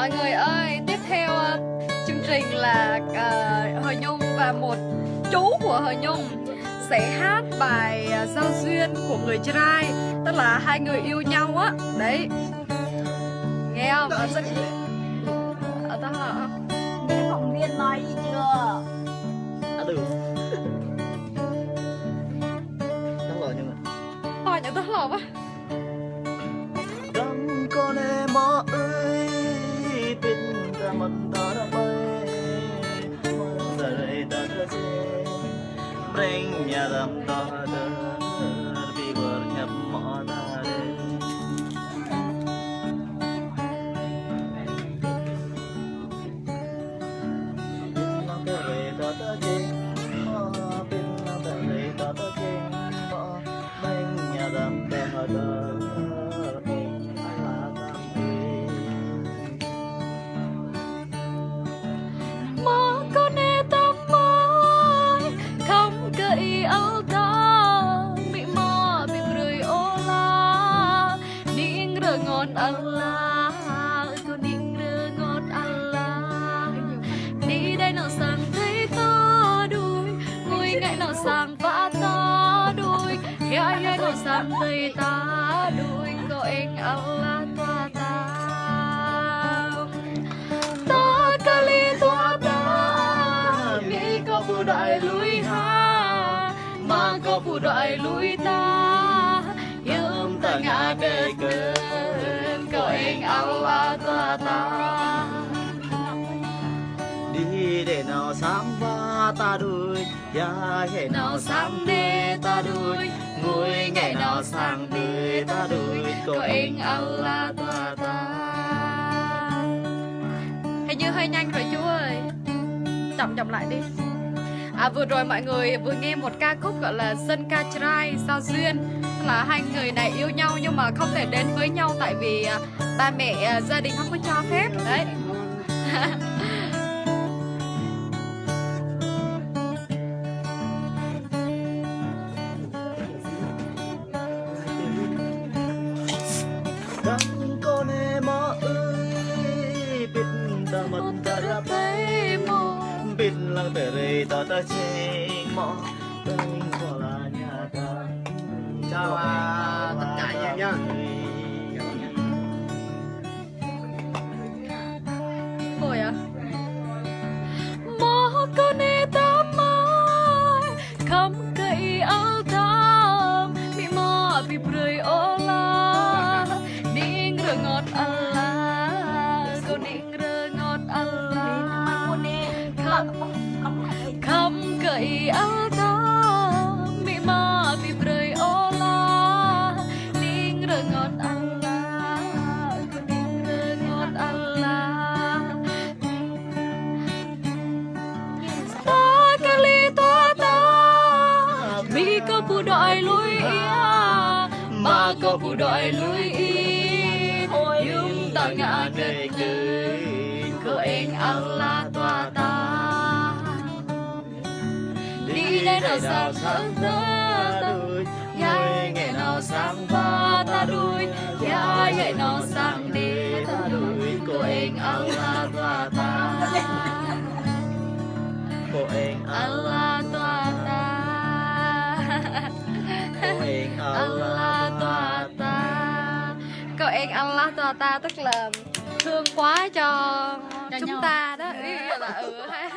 Mọi người ơi, tiếp theo chương trình là Hờ Nhung và một chú của Hờ Nhung sẽ hát bài giao duyên của người trai, tức là hai người yêu nhau á. Đấy, nghe không? Ở đó hả? Nghe phóng viên nói gì chưa? Được. Tắt lời nhưng mà Thôi nhận tức lộp á. Đừng con em ơi, biết ra mặt ta đã bay, giờ đây ta đã chết, bring nhà đầm ta đã bị bờ nhập mỏ ta đến. Biết lòng ta về ta đã chết, biết lòng ta về ta đã chết, bring nhà đầm ta đã. Má con e tâm ơi, không cây áo ta bị mò bị rơi ô la, ning rơ ngon Allah, cô ning rơ ngon Allah. Đi đây nào sang thấy ta đuôi, ngồi ngay nào sang vã ta đuôi, gai gai nào sang thấy ta đuôi, cô anh Allah toa ta. Ta kali toa ta, nghĩ có phụ đại lui ha, mà có phụ đại lui ta, nhưng ta ngã đời cơn, cô anh Allah toa ta. Đi để nào sáng va ta đuôi, ya hệ nào sáng đê ta đuôi, ngồi ngày nào sáng tươi ta đuôi, Có anh Allah toa ta. Hình như hơi nhanh rồi chú ơi, chậm chậm lại đi. Vừa rồi mọi người vừa nghe một ca khúc gọi là Dân ca trai giao duyên, là hai người này yêu nhau nhưng mà không thể đến với nhau tại vì ba mẹ gia đình không có cho phép đấy. Đừng con em ơi, biết ta mất ta đã bay mò, biết lặng tại đây ta đã chạy mò, đây có là nhà ta. Chào tất cả anh em nhá. Thôi à. Má con e tâm ơi, không cây áo thơm bị mò bị rơi ô la, ning rơ ngọt Allah, cô ning rơ ngọt Allah. Không cây áo thơm bị mò bị rơi ô la, ning rơ ngọt Allah, cô ning rơ ngọt Allah. Ta kali toa ta, mi có phụ đội lui ia, mà có phụ đội lui ia, nhưng ta ngã đời cười, có anh Allah toa ta. Đi đây nào sang sáng ta đuôi, gai ngày nào sang ba ta đuôi, gai ngày nào sang đi ta đuôi, có anh Allah toa ta. Cô anh Allah toa ta. cô anh Allah toa ta. Cậu anh Allah toa ta tức là thương quá cho chúng ta đó. Ý là ha.